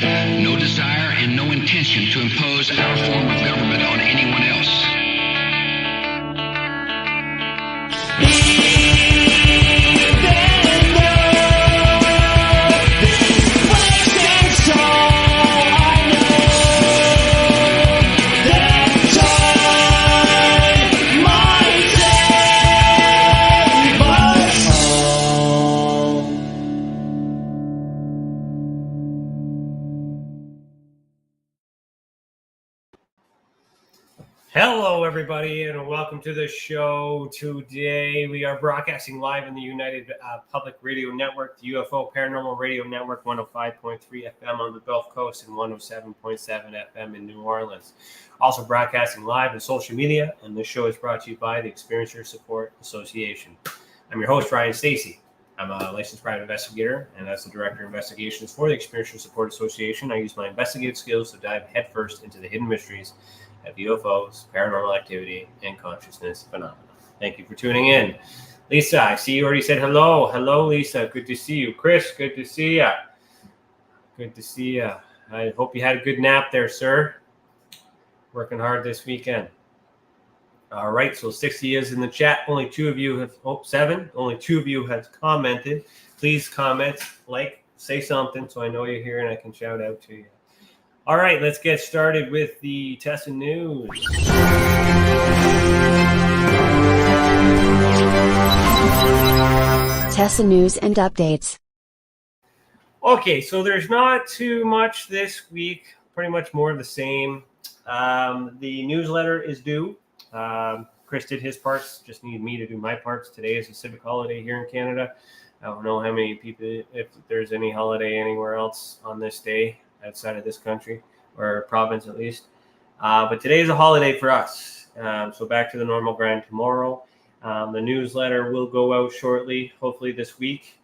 No desire and no intention to impose our form of government on anyone else. Hello, everybody, and welcome to the show. Today, we are broadcasting live in the United Public Radio Network, the UFO Paranormal Radio Network, 105.3 FM on the Gulf Coast and 107.7 FM in New Orleans. Also broadcasting live on social media, and this show is brought to you by the Experiencer Support Association. I'm your host, Ryan Stacey. I'm a licensed private investigator, and as the Director of Investigations for the Experiencer Support Association, I use my investigative skills to dive headfirst into the hidden mysteries of UFOs, paranormal activity, and consciousness phenomena. Thank you for tuning in. Lisa, I see you already said hello. Hello, Lisa. Good to see you. Chris, good to see you. Good to see you. I hope you had a good nap there, sir. Working hard this weekend. All right, so 60 is in the chat. Only two of you have, seven. Only two of you have commented. Please comment, like, say something so I know you're here and I can shout out to you. All right, let's get started with the Tessa News. Tessa News and updates. Okay, so there's not too much this week, pretty much more of the same. The newsletter is due. Chris did his parts, just need me to do my parts. Today is a civic holiday here in Canada. I don't know how many people, if there's any holiday anywhere else on this day outside of this country or province at least. But today is a holiday for us. So back to the normal grind tomorrow. The newsletter will go out shortly, hopefully this week,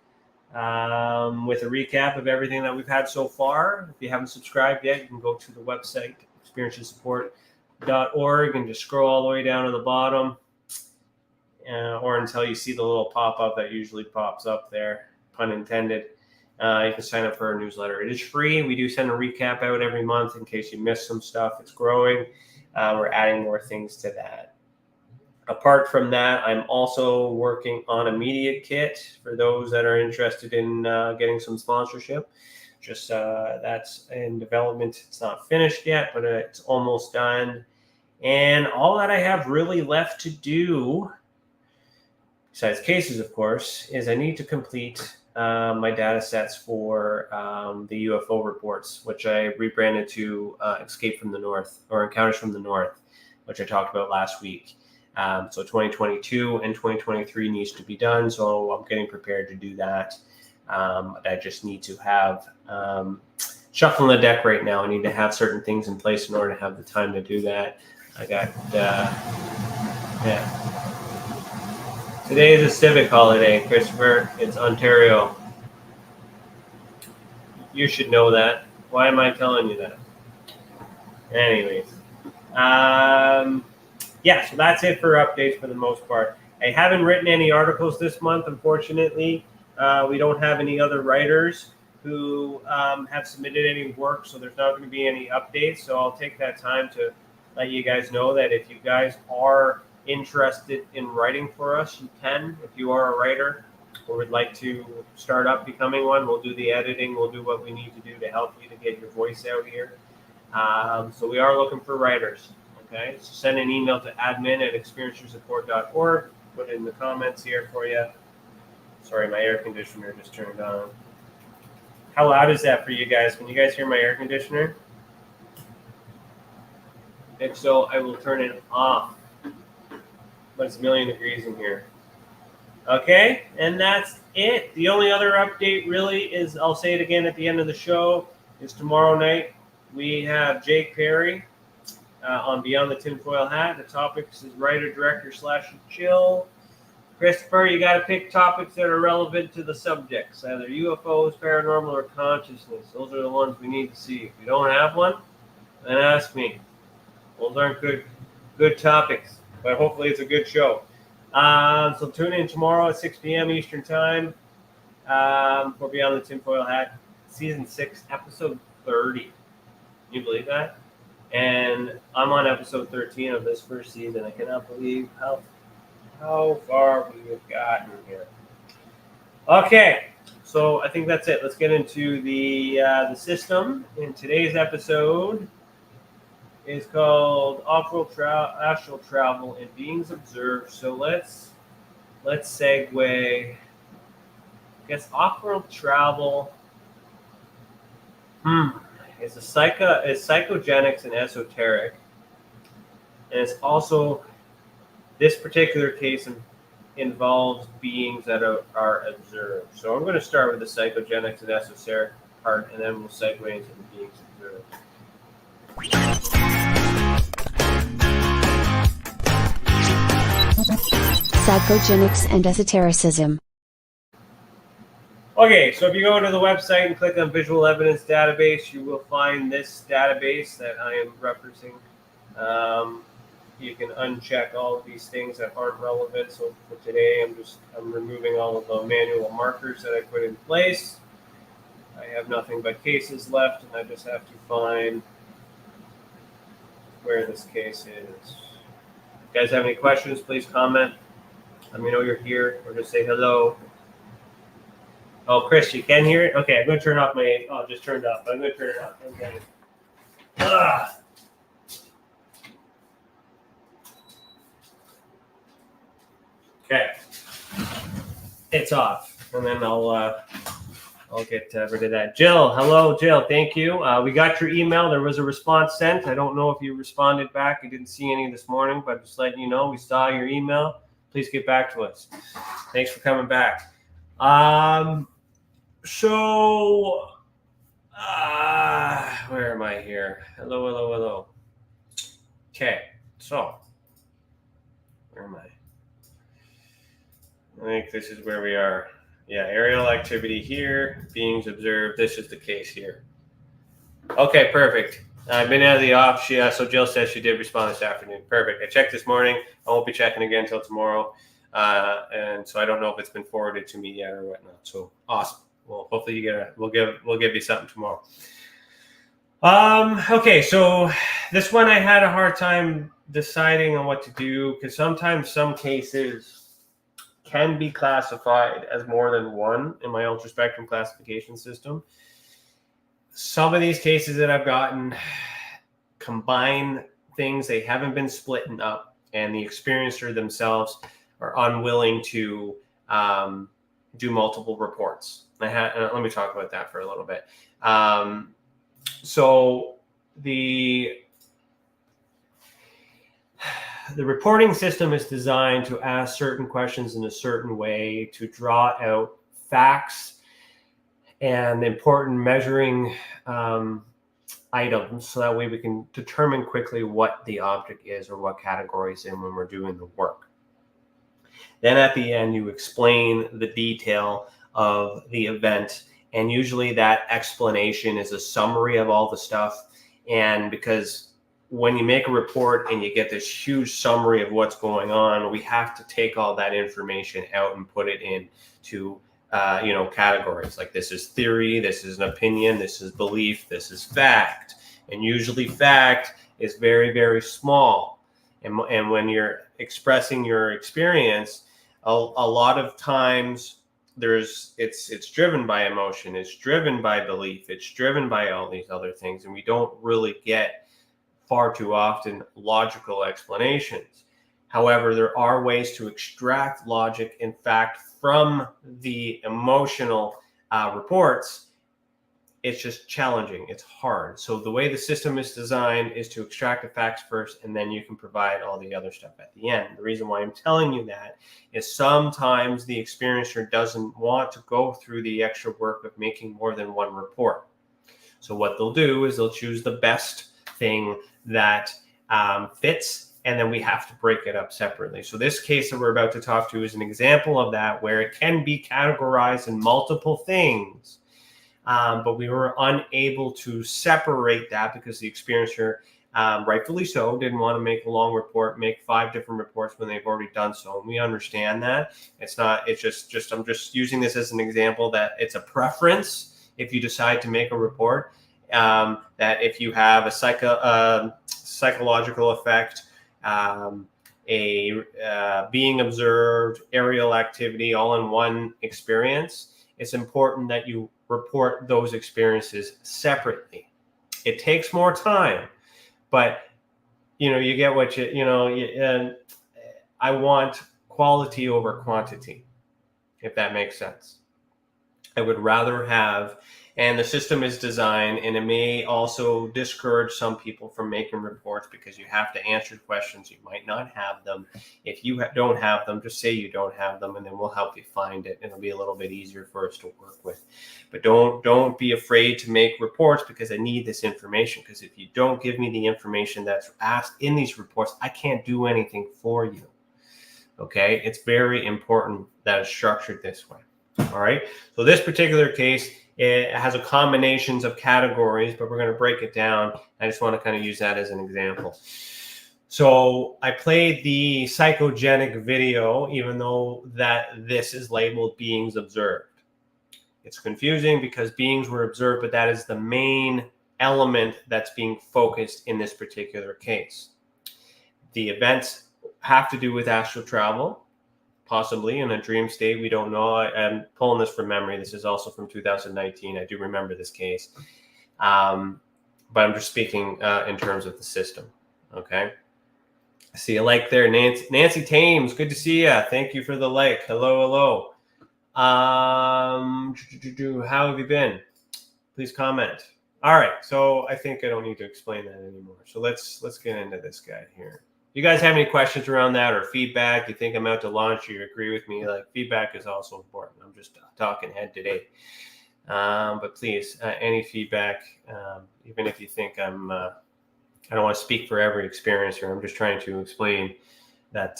with a recap of everything that we've had so far. If you haven't subscribed yet, you can go to the website, experiencesupport.org, and just scroll all the way down to the bottom, or until you see the little pop-up that usually pops up there, pun intended. You can sign up for our newsletter. It is free. We do send a recap out every month in case you missed some stuff. It's growing. We're adding more things to that. Apart from that, I'm also working on a media kit for those that are interested in getting some sponsorship. Just that's in development. It's not finished yet, but it's almost done. And all that I have really left to do, besides cases, of course, is I need to complete my data sets for the UFO reports, which I rebranded to Escape from the North, or Encounters from the North, which I talked about last week. So 2022 and 2023 needs to be done, so I'm getting prepared to do that. I just need to have shuffling the deck right now. I need to have certain things in place in order to have the time to do that. I got, Today is a civic holiday, Christopher. It's Ontario. You should know that. Why am I telling you that? Anyways. So that's it for updates for the most part. I haven't written any articles this month, unfortunately. We don't have any other writers who have submitted any work, so there's not going to be any updates. So I'll take that time to let you guys know that if you guys are interested in writing for us, you can. If you are a writer or would like to start up becoming one, we'll do the editing, we'll do what we need to do to help you to get your voice out here. So we are looking for writers. Okay, so send an email to admin@experiencersupport.org. Put it in the comments here for you. Sorry, my air conditioner just turned on. How loud is that for you guys? Can you guys hear my air conditioner? If so, I will turn it off. But it's a million degrees in here. Okay, and that's it. The only other update really is, I'll say it again at the end of the show, is tomorrow night we have Jake Perry on Beyond the Tinfoil Hat. The topic is writer, director / chill. Christopher, you got to pick topics that are relevant to the subjects, either UFOs, paranormal, or consciousness. Those are the ones we need to see. If you don't have one, then ask me. Those aren't good topics. But hopefully it's a good show. So tune in tomorrow at 6 p.m. Eastern Time for Beyond the Tinfoil Hat, Season 6, Episode 30. Can you believe that? And I'm on episode 13 of this first season. I cannot believe how far we have gotten here. Okay, so I think that's it. Let's get into the system. In today's episode is called Astral Travel and Beings Observed. So let's segue. I guess off-world travel. It's psychogenics and esoteric, and it's also, this particular case involves beings that are observed. So I'm going to start with the psychogenics and esoteric part, and then we'll segue into the beings observed. Psychogenics and esotericism. Okay, so if you go to the website and click on Visual Evidence Database, you will find this database that I am referencing. You can uncheck all of these things that aren't relevant. So for today, I'm removing all of the manual markers that I put in place. I have nothing but cases left, and I just have to find where this case is. If you guys have any questions, please comment. Let me know you're here, or just say hello. Oh, Chris, you can hear it? Okay, I'm going to turn off my... Oh, just turned off. I'm going to turn it off. Okay. Okay. It's off. And then I'll get rid of that. Jill, hello, Jill. Thank you. We got your email. There was a response sent. I don't know if you responded back. I didn't see any this morning, but just letting you know, we saw your email. Please get back to us. Thanks for coming back. So, where am I here? Hello. Okay, so, where am I? I think this is where we are. Yeah, aerial activity here, beings observed. This is the case here. Okay, perfect. I've been out of the off. So Jill says she did respond this afternoon. Perfect. I checked this morning. I won't be checking again until tomorrow. And so I don't know if it's been forwarded to me yet or whatnot. So awesome. Well, hopefully you get we'll give you something tomorrow. Okay, so this one I had a hard time deciding on what to do, because sometimes some cases can be classified as more than one in my ultraspectrum classification system. Some of these cases that I've gotten combine things. They haven't been splitting up, and the experiencer themselves are unwilling to do multiple reports. Let me talk about that for a little bit. So the reporting system is designed to ask certain questions in a certain way to draw out facts and important measuring items, so that way we can determine quickly what the object is or what category it's in when we're doing the work. Then at the end, you explain the detail of the event, and usually that explanation is a summary of all the stuff. And because when you make a report and you get this huge summary of what's going on, we have to take all that information out and put it into categories. Like, this is theory, this is an opinion, this is belief, this is fact. And usually fact is very, very small. And when you're expressing your experience, a lot of times it's driven by emotion, it's driven by belief, it's driven by all these other things, and we don't really get far too often logical explanations. However, there are ways to extract logic and fact from the emotional reports. It's just challenging. It's hard. So the way the system is designed is to extract the facts first, and then you can provide all the other stuff at the end. The reason why I'm telling you that is sometimes the experiencer doesn't want to go through the extra work of making more than one report. So what they'll do is they'll choose the best thing that fits, and then we have to break it up separately. So this case that we're about to talk to is an example of that, where it can be categorized in multiple things. But we were unable to separate that because the experiencer, rightfully so, didn't want to make a long report, make 5 different reports when they've already done so. And we understand that. It's I'm just using this as an example that it's a preference if you decide to make a report. that if you have a psychological effect, being observed, aerial activity, all in one experience, it's important that you report those experiences separately. It takes more time, but you get what and I want quality over quantity, if that makes sense. I would rather have, and the system is designed, and it may also discourage some people from making reports because you have to answer questions. You might not have them. If you don't have them, just say you don't have them, and then we'll help you find it. It'll be a little bit easier for us to work with. But don't be afraid to make reports, because I need this information. Because if you don't give me the information that's asked in these reports, I can't do anything for you. Okay? It's very important that it's structured this way. All right. So this particular case, it has a combinations of categories, but we're going to break it down. I just want to kind of use that as an example. So I played the psychogenic video, even though that this is labeled beings observed. It's confusing because beings were observed, but that is the main element that's being focused in this particular case. The events have to do with astral travel. Possibly in a dream state, we don't know. I'm pulling this from memory. This is also from 2019. I do remember this case. But I'm just speaking in terms of the system. Okay. I see a like there. Nancy Thames, good to see you. Thank you for the like. Hello. How have you been? Please comment. All right. So I think I don't need to explain that anymore. So let's get into this guy here. You guys have any questions around that or feedback? You think I'm out to launch? You agree with me? Like, feedback is also important. I'm just talking head today. But please, any feedback, even if you think I don't want to speak for every experiencer. I'm just trying to explain that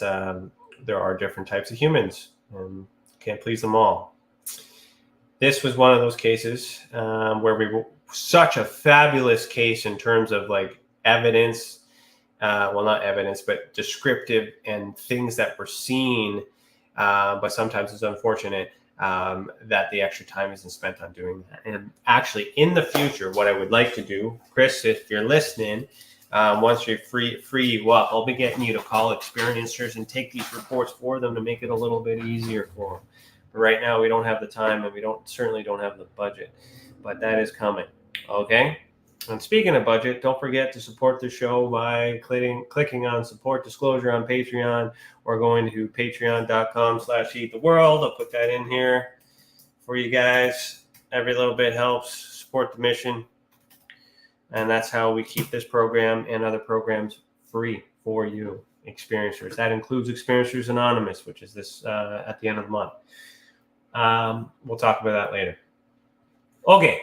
there are different types of humans and can't please them all. This was one of those cases where we were such a fabulous case in terms of like evidence. Well, not evidence, but descriptive and things that were seen. But sometimes it's unfortunate that the extra time isn't spent on doing that. And actually, in the future, what I would like to do, Chris, if you're listening, once we free you up, I'll be getting you to call experiencers and take these reports for them to make it a little bit easier for them. But right now, we don't have the time, and we certainly don't have the budget. But that is coming. Okay. And speaking of budget, don't forget to support the show by clicking on support disclosure on Patreon or going to patreon.com/eattheworld. I'll put that in here for you guys. Every little bit helps support the mission. And that's how we keep this program and other programs free for you, experiencers. That includes Experiencers Anonymous, which is this at the end of the month. We'll talk about that later. Okay.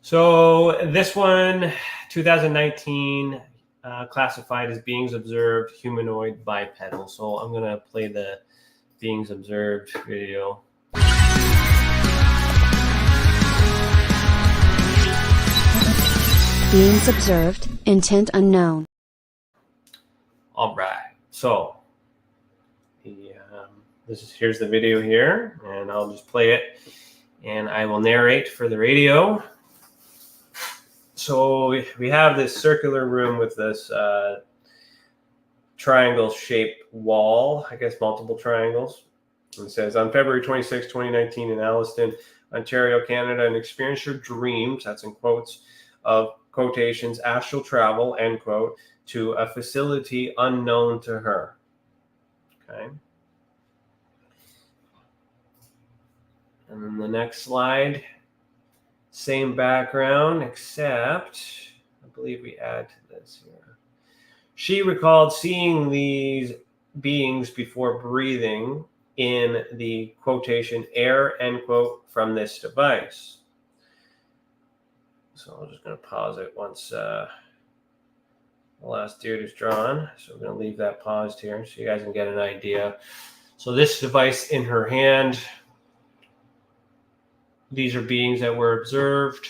So this one, 2019, classified as beings observed, humanoid, bipedal. So I'm going to play the beings observed video. Beings observed, intent unknown. All right. So here's the video here, and I'll just play it, and I will narrate for the radio. So we have this circular room with this triangle-shaped wall, I guess multiple triangles. And it says, on February 26, 2019 in Alliston, Ontario, Canada, an experiencer dreams, that's in quotes, of quotations, astral travel, end quote, to a facility unknown to her. Okay. And then the next slide. Same background, except I believe we add to this here. She recalled seeing these beings before breathing in the quotation air, end quote, from this device. So I'm just going to pause it once the last dude is drawn. So we're going to leave that paused here so you guys can get an idea. So this device in her hand. These are beings that were observed,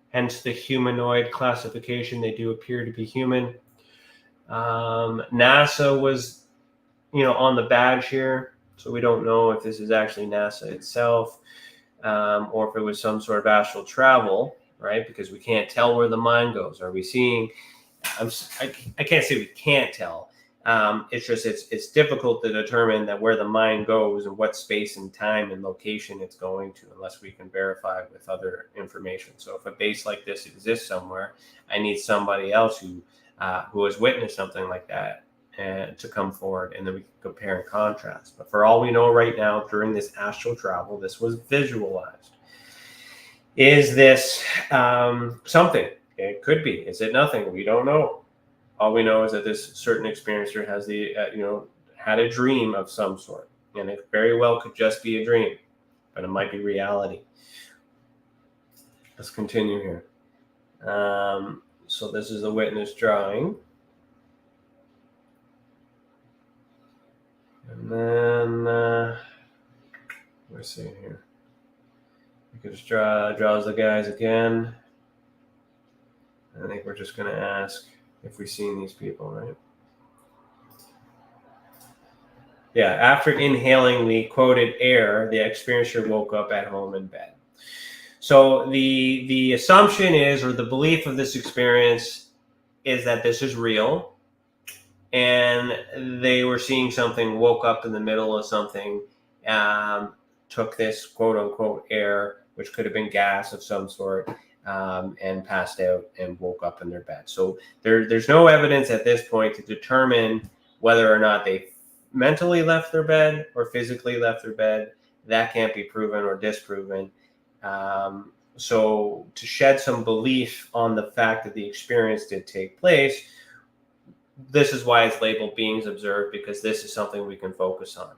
hence the humanoid classification. They do appear to be human. NASA was, on the badge here, so we don't know if this is actually NASA itself or if it was some sort of astral travel. right? Because we can't tell where the mind goes. Are we seeing? I can't say we can't tell. It's just it's difficult to determine that where the mind goes and what space and time and location it's going to, unless we can verify with other information. So if a base like this exists somewhere, I need somebody else who has witnessed something like that to come forward, and then we can compare and contrast. But for all we know right now, during this astral travel, this was visualized. Is this something? It could be. Is it nothing? We don't know. All we know is that this certain experiencer has had a dream of some sort, and it very well could just be a dream, but it might be reality. Let's continue here. So this is the witness drawing, and then we're seeing here. You could just draws the guys again. I think we're just going to ask if we've seen these people, right? Yeah, after inhaling the quoted air, the experiencer woke up at home in bed. So the assumption is, or the belief of this experience is that this is real, and they were seeing something, woke up in the middle of something, took this quote unquote air, which could have been gas of some sort, and passed out and woke up in their bed. So there's no evidence at this point to determine whether or not they mentally left their bed or physically left their bed. That can't be proven or disproven. So to shed some belief on the fact that the experience did take place, this is why it's labeled beings observed, because this is something we can focus on.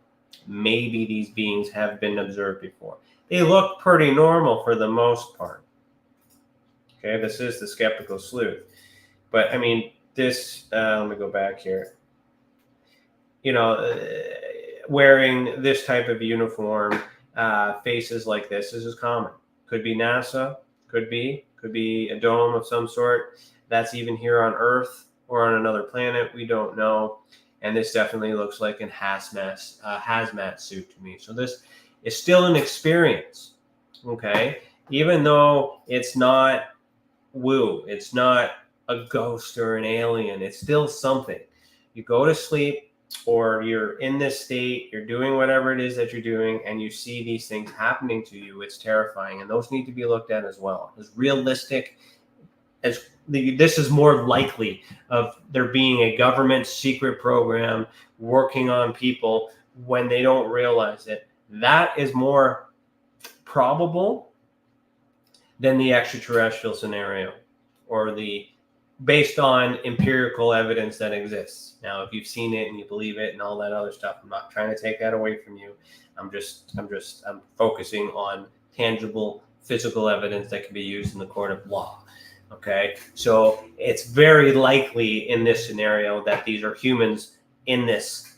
Maybe these beings have been observed before. They look pretty normal for the most part. Okay, this is the skeptical sleuth. But I mean, this, let me go back here. Wearing this type of uniform, faces like this is common. Could be NASA, could be a dome of some sort. That's even here on Earth or on another planet. We don't know. And this definitely looks like a hazmat suit to me. So this is still an experience, okay? Even though it's not woo, it's not a ghost or an alien, it's still something. You go to sleep, or you're in this state, you're doing whatever it is that you're doing, and you see these things happening to you, it's terrifying. And those need to be looked at as well. As realistic as this is more likely of there being a government secret program working on people when they don't realize it. That is more probable than the extraterrestrial scenario, or the based on empirical evidence that exists. Now, if you've seen it and you believe it and all that other stuff, I'm not trying to take that away from you. I'm focusing on tangible physical evidence that can be used in the court of law. Okay, so it's very likely in this scenario that these are humans in this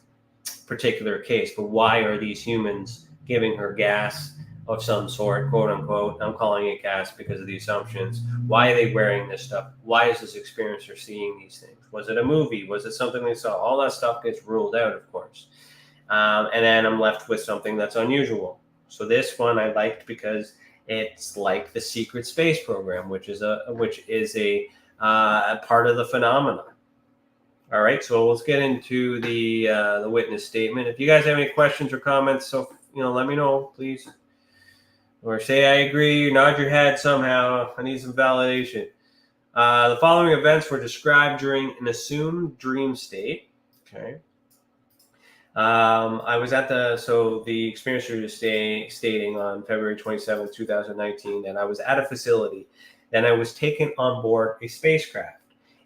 particular case. But why are these humans giving her gas of some sort, quote unquote? I'm calling it gas because of the assumptions. Why are they wearing this stuff? Why is this experiencer seeing these things? Was it a movie? Was it something they saw? All that stuff gets ruled out, of course. And then I'm left with something that's unusual. So this one I liked because it's like the secret space program, which is a part of the phenomenon. All right, so let's get into the witness statement. If you guys have any questions or comments, so let me know, please. Or say I agree, nod your head somehow. I need some validation. The following events were described during an assumed dream state. Okay. I was at the experiencer is stating on February 27th, 2019, that I was at a facility. Then I was taken on board a spacecraft,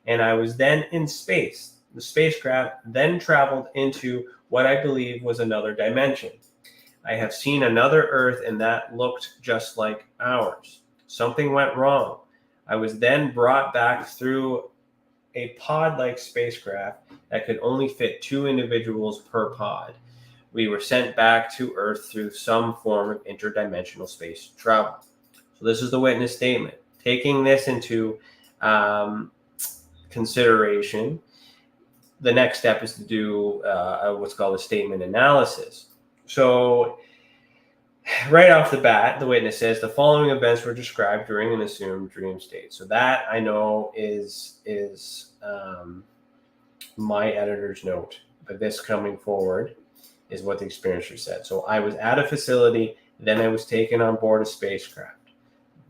and I was then in space. The spacecraft then traveled into what I believe was another dimension. I have seen another Earth, and that looked just like ours. Something went wrong. I was then brought back through a pod-like spacecraft that could only fit 2 individuals per pod. We were sent back to Earth through some form of interdimensional space travel. So this is the witness statement. Taking this into consideration, the next step is to do what's called a statement analysis. So Right off the bat, the witness says the following events were described during an assumed dream state. So that I know is my editor's note, but this coming forward is what the experiencer said. So I was at a facility, then I was taken on board a spacecraft.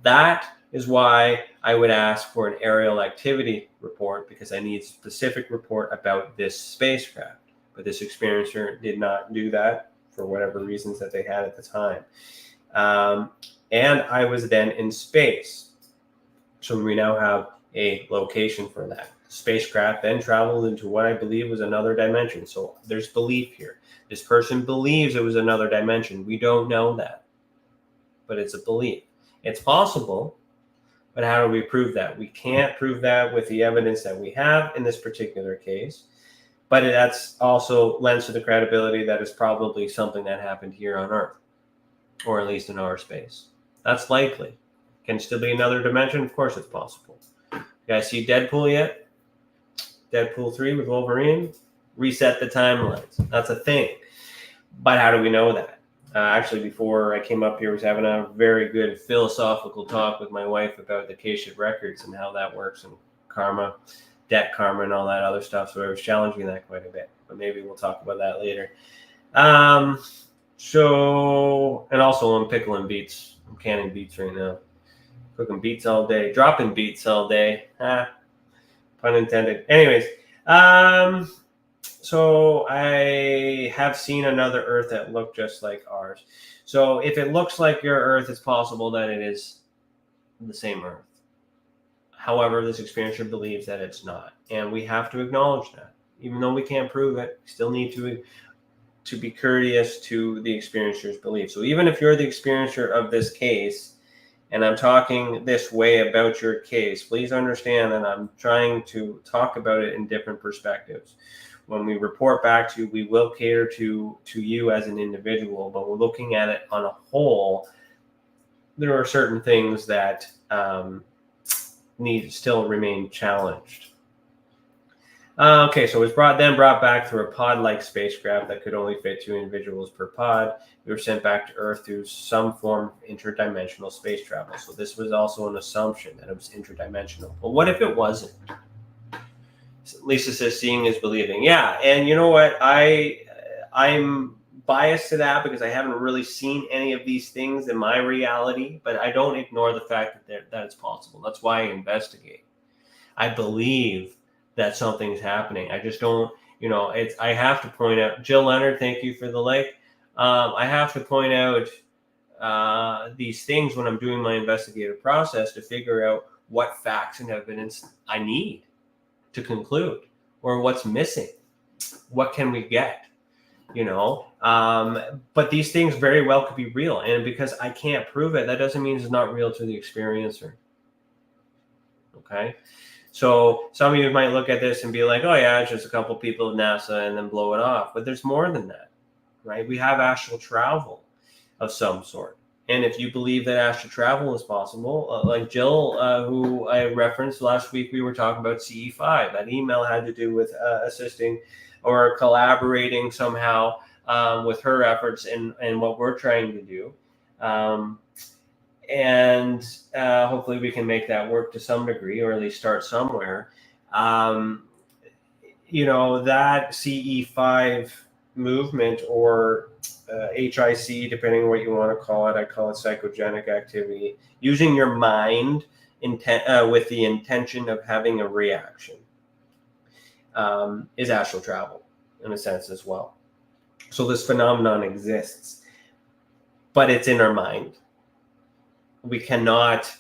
That is why I would ask for an aerial activity report, because I need a specific report about this spacecraft. But this experiencer did not do that for whatever reasons that they had at the time. And I was then in space. So we now have a location for that. Spacecraft then traveled into what I believe was another dimension. So there's belief here. This person believes it was another dimension. We don't know that, but it's a belief. It's possible, but how do we prove that? We can't prove that with the evidence that we have in this particular case, but that's also lends to the credibility that it's probably something that happened here on Earth, or at least in our space. That's likely. Can it still be another dimension? Of course it's possible. You guys see Deadpool yet? Deadpool 3 with Wolverine? Reset the timelines. That's a thing. But how do we know that? Actually, before I came up here, I was having a very good philosophical talk with my wife about the Akashic Records and how that works, and karma, debt karma, and all that other stuff. So I was challenging that quite a bit. But maybe we'll talk about that later. So, and also I'm pickling beets. I'm canning beets right now. Cooking beets all day. Dropping beets all day. Pun intended. Anyways, so I have seen another Earth that looked just like ours. So if it looks like your Earth, it's possible that it is the same Earth. However, this experiencer believes that it's not. And we have to acknowledge that. Even though we can't prove it, we still need to be courteous to the experiencer's belief. So even if you're the experiencer of this case, and I'm talking this way about your case, please understand that I'm trying to talk about it in different perspectives. When we report back to you, we will cater to you as an individual, but we're looking at it on a whole. There are certain things that need to still remain challenged. Okay, so it was brought back through a pod-like spacecraft that could only fit 2 individuals per pod. We were sent back to Earth through some form of interdimensional space travel. So this was also an assumption that it was interdimensional. But what if it wasn't? Lisa says, seeing is believing. Yeah, and you know what? I'm biased to that because I haven't really seen any of these things in my reality, but I don't ignore the fact that it's possible. That's why I investigate. I believe that something's happening. I just don't, I have to point out, Jill Leonard, thank you for the like. I have to point out these things when I'm doing my investigative process to figure out what facts and evidence I need to conclude, or what's missing. What can we get? But these things very well could be real. And because I can't prove it, that doesn't mean it's not real to the experiencer. Okay. So some of you might look at this and be like, oh yeah, it's just a couple people at NASA, and then blow it off. But there's more than that, right? We have astral travel of some sort. And if you believe that astral travel is possible, like Jill, who I referenced last week, we were talking about CE5. That email had to do with assisting or collaborating somehow with her efforts and what we're trying to do. And hopefully we can make that work to some degree, or at least start somewhere. That CE5 movement, or HIC, depending on what you want to call it. I call it psychogenic activity, using your mind with the intention of having a reaction, is astral travel in a sense as well. So this phenomenon exists, but it's in our mind. We cannot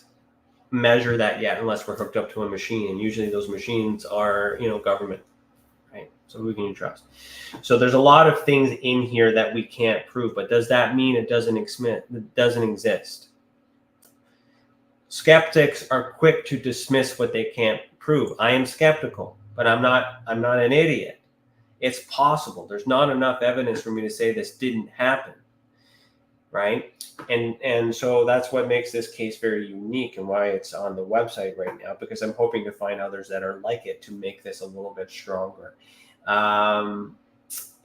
measure that yet unless we're hooked up to a machine. And usually those machines are, government, right? So who can you trust? So there's a lot of things in here that we can't prove, but does that mean it doesn't exist? Skeptics are quick to dismiss what they can't prove. I am skeptical, but I'm not an idiot. It's possible. There's not enough evidence for me to say this didn't happen. Right. And so that's what makes this case very unique, and why it's on the website right now, because I'm hoping to find others that are like it to make this a little bit stronger.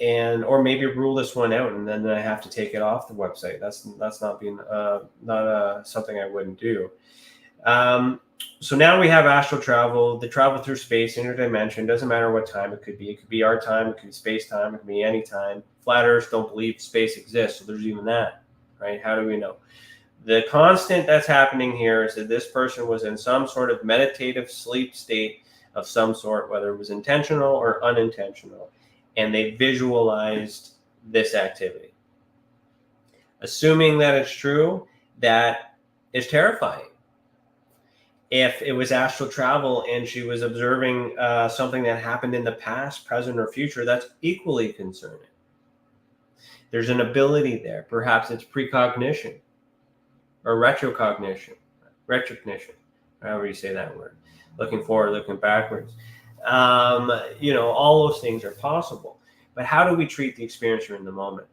or maybe rule this one out, and then I have to take it off the website. That's not being something I wouldn't do. So now we have astral travel, the travel through space, interdimension. Doesn't matter what time it could be. It could be our time. It could be space time. It could be any time. Flat Earthers don't believe space exists, so there's even that, right? How do we know? The constant that's happening here is that this person was in some sort of meditative sleep state of some sort, whether it was intentional or unintentional, and they visualized this activity. Assuming that it's true, that is terrifying. If it was astral travel and she was observing something that happened in the past, present, or future, that's equally concerning. There's an ability there. Perhaps it's precognition or retrocognition, however you say that word. Looking forward, looking backwards. All those things are possible. But how do we treat the experiencer in the moment?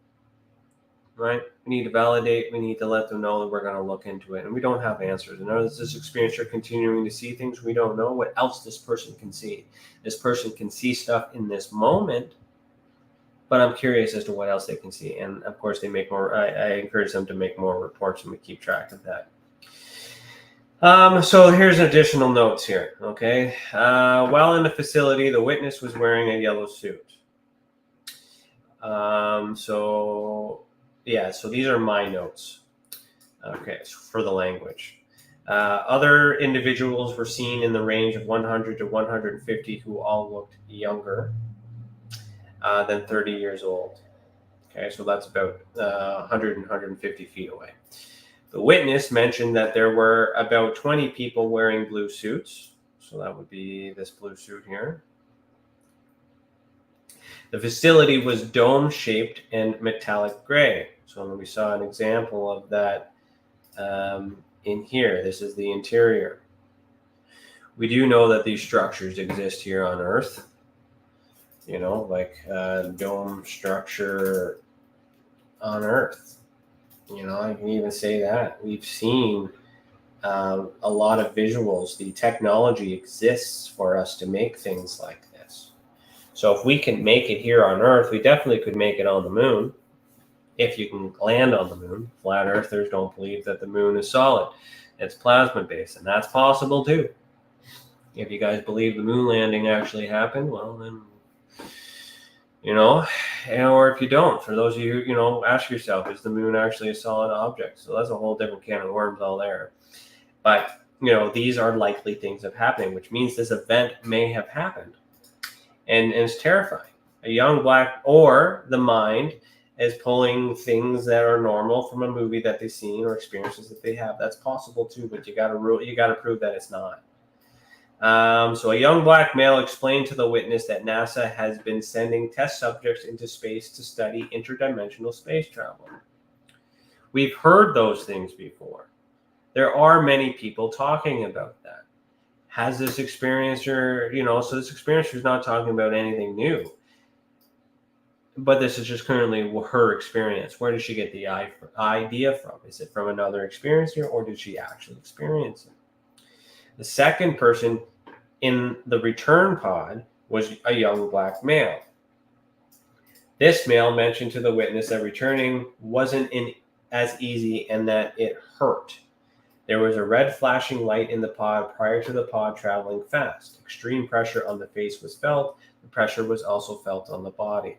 Right? We need to validate. We need to let them know that we're going to look into it. And we don't have answers. And is this experiencer continuing to see things we don't know? What else this person can see? This person can see stuff in this moment, but I'm curious as to what else they can see. And of course, they make more. I encourage them to make more reports, and we keep track of that. So here's additional notes here. Okay. While in the facility, the witness was wearing a yellow suit. So these are my notes. Okay, so for the language. Other individuals were seen in the range of 100 to 150 who all looked younger than 30 years old. Okay, so that's about 100 and 150 feet away. The witness mentioned that there were about 20 people wearing blue suits. So that would be this blue suit here. The facility was dome-shaped and metallic gray. So we saw an example of that in here. This is the interior. We do know that these structures exist here on Earth. Like dome structure on Earth. I can even say that. We've seen a lot of visuals. The technology exists for us to make things like this. So if we can make it here on Earth, we definitely could make it on the moon. If you can land on the moon. Flat Earthers don't believe that the moon is solid. It's plasma based, and that's possible too. If you guys believe the moon landing actually happened, well then, or if you don't, for those of you who, ask yourself, is the moon actually a solid object? So that's a whole different can of worms all there. But, these are likely things of happening, which means this event may have happened. And it's terrifying. A young black, or the mind is pulling things that are normal from a movie that they've seen or experiences that they have. That's possible too, but you got to prove that it's not. So a young black male explained to the witness that NASA has been sending test subjects into space to study interdimensional space travel. We've heard those things before. There are many people talking about that. Has this experiencer, so this experiencer is not talking about anything new. But this is just currently her experience. Where did she get the idea from? Is it from another experiencer, or did she actually experience it? The second person in the return pod was a young black male. This male mentioned to the witness that returning wasn't as easy and that it hurt. There was a red flashing light in the pod prior to the pod traveling fast. Extreme pressure on the face was felt. The pressure was also felt on the body.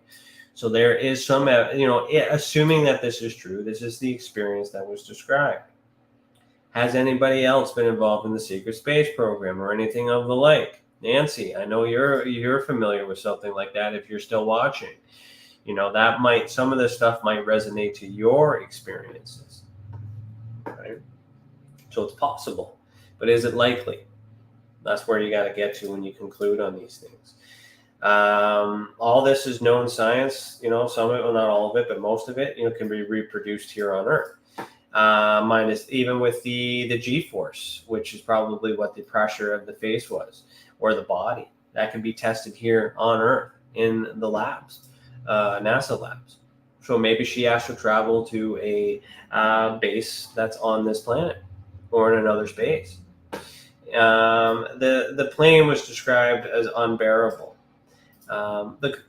So there is some, assuming that this is true, this is the experience that was described. Has anybody else been involved in the secret space program or anything of the like? Nancy, I know you're familiar with something like that if you're still watching. Some of this stuff might resonate to your experiences. Right? So it's possible, but is it likely? That's where you got to get to when you conclude on these things. All this is known science, some of it, well, not all of it, but most of it, can be reproduced here on Earth. Minus even with the G-force, which is probably what the pressure of the face was, or the body. That can be tested here on Earth in the labs, NASA labs. So maybe she has to travel to a base that's on this planet or in another space. The plane was described as unbearable.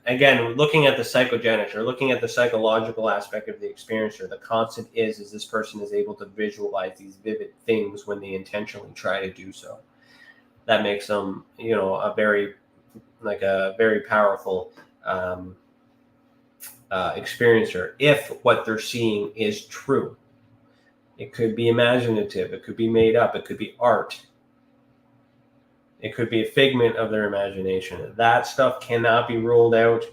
Again, looking at the psychogenics or looking at the psychological aspect of the experiencer, the constant is this person is able to visualize these vivid things when they intentionally try to do so. That makes them, a very powerful experiencer if what they're seeing is true. It could be imaginative. It could be made up. It could be art. It could be a figment of their imagination. That stuff cannot be ruled out,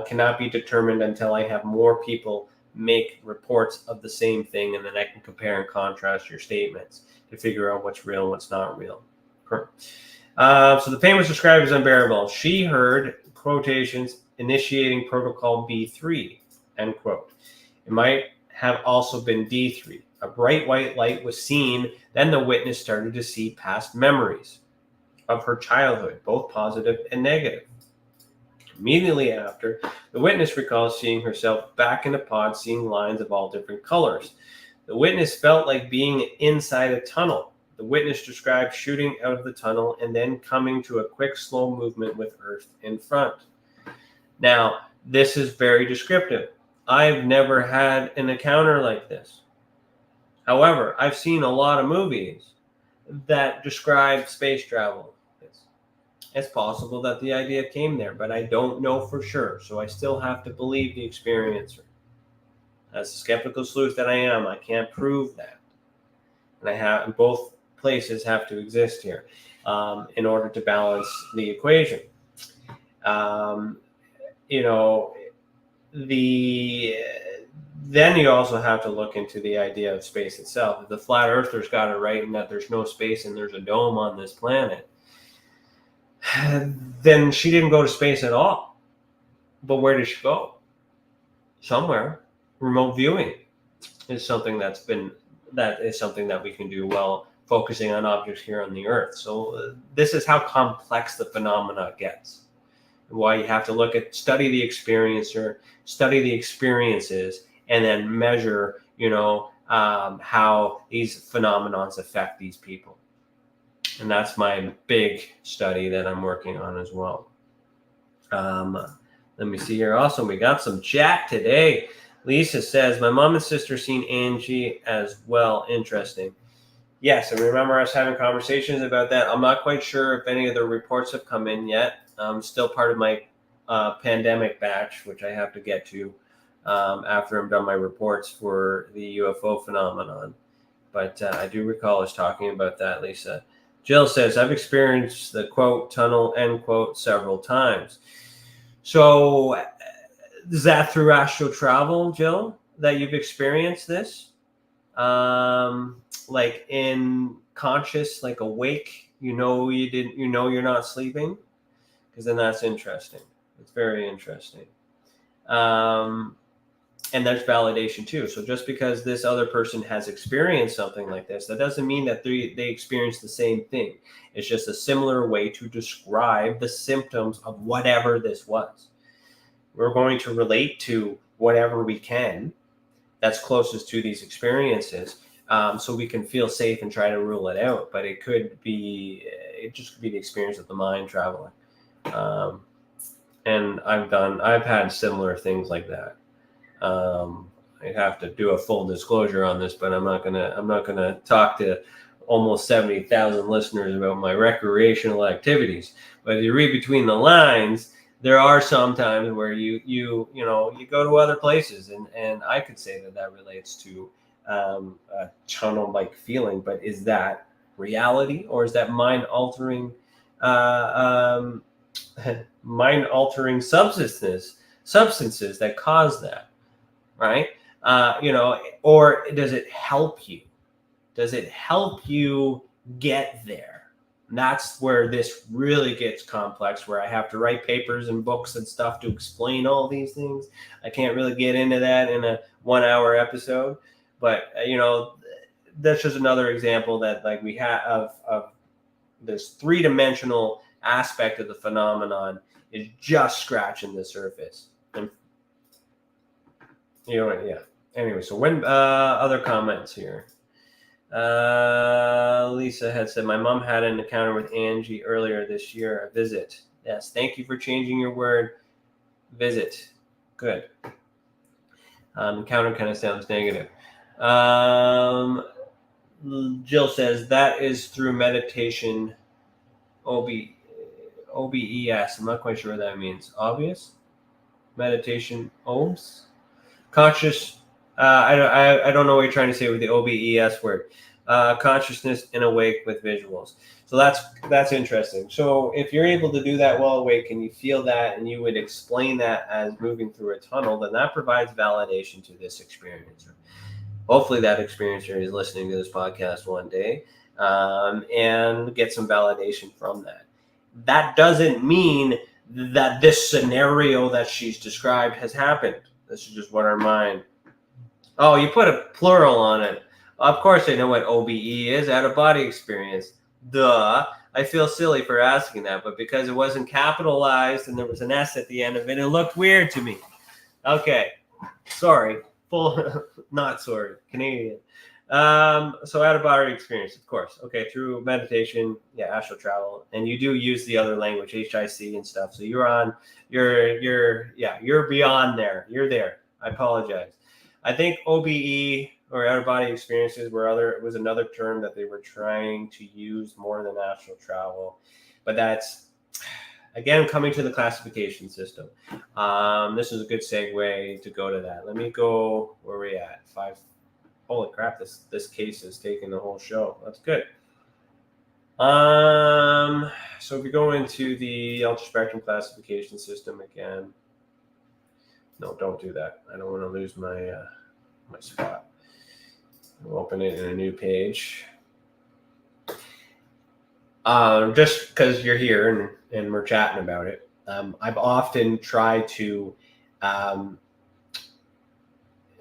cannot be determined until I have more people make reports of the same thing, and then I can compare and contrast your statements to figure out what's real and what's not real. So the pain was described as unbearable. She heard, quotations, initiating protocol B3, end quote. It might have also been D3. A bright white light was seen. Then the witness started to see past memories of her childhood, both positive and negative. Immediately after, the witness recalls seeing herself back in a pod, seeing lines of all different colors. The witness felt like being inside a tunnel. The witness described shooting out of the tunnel and then coming to a quick, slow movement with Earth in front. Now, this is very descriptive. I've never had an encounter like this. However, I've seen a lot of movies that describe space travel. It's possible that the idea came there, but I don't know for sure, so I still have to believe the experiencer. As a skeptical sleuth that I am, I can't prove that. And both places have to exist here in order to balance the equation. Then you also have to look into the idea of space itself. If the flat earthers got it right and that there's no space and there's a dome on this planet, then she didn't go to space at all. But where did she go? Somewhere. Remote viewing is something that we can do while focusing on objects here on the Earth. So this is how complex the phenomena gets. Why you have to study the experiencer, study the experiences, and then measure, how these phenomenons affect these people. And that's my big study that I'm working on as well. Let me see here. Also, we got some chat today. Lisa says, my mom and sister seen Angie as well. Interesting. Yes, I remember us having conversations about that. I'm not quite sure if any of the reports have come in yet. Still part of my pandemic batch, which I have to get to after I'm done my reports for the UFO phenomenon. But I do recall us talking about that, Lisa. Jill says, I've experienced the quote tunnel, end quote, several times. So is that through astral travel, Jill, that you've experienced this? Like in conscious, like awake, you're not sleeping? Because then that's interesting. It's very interesting. And there's validation too. So just because this other person has experienced something like this, that doesn't mean that they experience the same thing. It's just a similar way to describe the symptoms of whatever this was. We're going to relate to whatever we can that's closest to these experiences, so we can feel safe and try to rule it out. But it just could be the experience of the mind traveling. And I've had similar things like that. I'd have to do a full disclosure on this, but I'm not gonna talk to almost 70,000 listeners about my recreational activities. But if you read between the lines, there are some times where you go to other places, and I could say that relates to a tunnel-like feeling. But is that reality, or is that mind-altering substances that cause that? Right? Or does it help you? Does it help you get there? And that's where this really gets complex, where I have to write papers and books and stuff to explain all these things. I can't really get into that in a 1-hour episode, but that's just another example that we have of this three-dimensional aspect of the phenomenon is just scratching the surface. And yeah. Anyway, so when other comments here. Lisa had said, my mom had an encounter with Angie earlier this year, a visit. Yes, thank you for changing your word. Visit. Good. Encounter kind of sounds negative. Jill says that is through meditation. OBES. I'm not quite sure what that means. Obvious? Meditation ohms? Conscious. I don't know what you're trying to say with the OBES word. Consciousness and awake with visuals. So that's interesting. So if you're able to do that while awake and you feel that and you would explain that as moving through a tunnel, then that provides validation to this experiencer. Hopefully that experiencer is listening to this podcast one day and get some validation from that. That doesn't mean that this scenario that she's described has happened. This is just what our mind. Oh, you put a plural on it. Of course I know what OBE is, out-of-body experience. Duh. I feel silly for asking that, but because it wasn't capitalized and there was an S at the end of it, it looked weird to me. Okay. Sorry. Not sorry. Canadian. So out-of-body experience, of course. Okay, through meditation, astral travel, and you do use the other language, HIC and stuff. So you're beyond there. You're there. I apologize. I think OBE or out-of-body experiences was another term that they were trying to use more than astral travel, but that's again coming to the classification system. This is a good segue to go to that. Let me go where we at 5. Holy crap! This case is taking the whole show. That's good. So if we go into the ultra spectrum classification system again. No, don't do that. I don't want to lose my my spot. I'll open it in a new page. Just because you're here and we're chatting about it, I've often tried to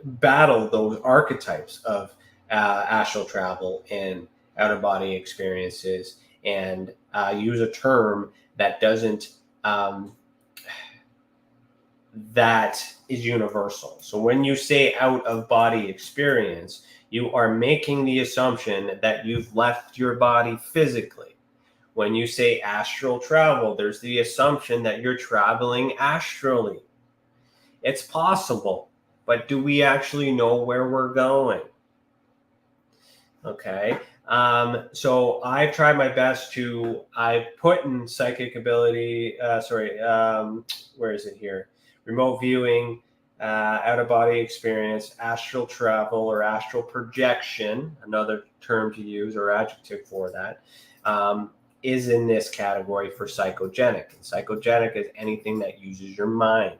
battle those archetypes of astral travel and out-of-body experiences and use a term that doesn't that is universal. So when you say out-of-body experience, you are making the assumption that you've left your body physically. When you say astral travel, there's the assumption that you're traveling astrally. It's possible, but do we actually know where we're going? Okay. So I've tried my best I've put in psychic ability, where is it here? Remote viewing, out-of-body experience, astral travel or astral projection, another term to use or adjective for that, is in this category for psychogenic. And psychogenic is anything that uses your mind.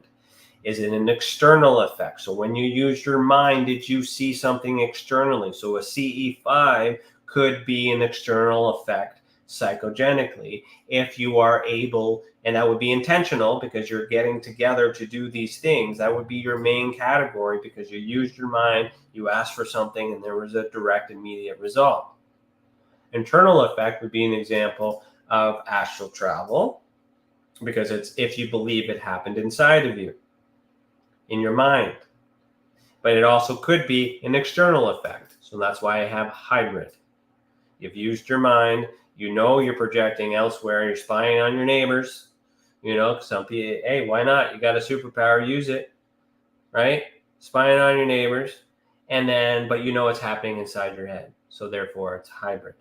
Is it an external effect? So when you use your mind, did you see something externally? So a CE5 could be an external effect psychogenically if you are able, and that would be intentional because you're getting together to do these things. That would be your main category because you used your mind, you asked for something, and there was a direct, immediate result. Internal effect would be an example of astral travel because it's if you believe it happened inside of you, in your mind. But it also could be an external effect. So that's why I have hybrid. You've used your mind, you know you're projecting elsewhere, you're spying on your neighbors. You know, some people, hey, why not? You got a superpower, use it, right? Spying on your neighbors. And then, but you know it's happening inside your head. So therefore it's hybrid.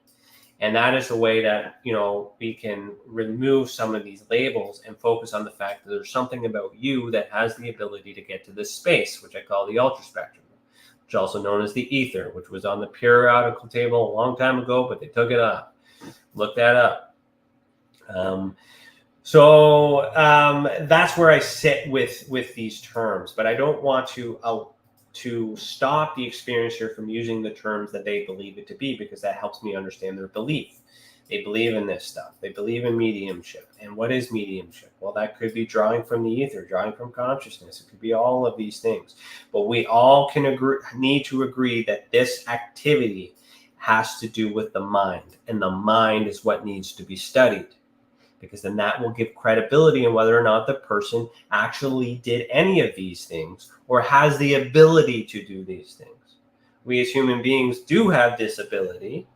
And that is the way that, you know, we can remove some of these labels and focus on the fact that there's something about you that has the ability to get to this space, which I call the ultraspectrum, which is also known as the ether, which was on the periodical table a long time ago, but they took it up. Look that up. So that's where I sit with these terms, but I don't want to stop the experiencer from using the terms that they believe it to be, because that helps me understand their belief. They believe in this stuff. They believe in mediumship. And what is mediumship? Well, that could be drawing from the ether, drawing from consciousness. It could be all of these things. But we all need to agree that this activity has to do with the mind. And the mind is what needs to be studied, because then that will give credibility in whether or not the person actually did any of these things or has the ability to do these things. We as human beings do have this ability,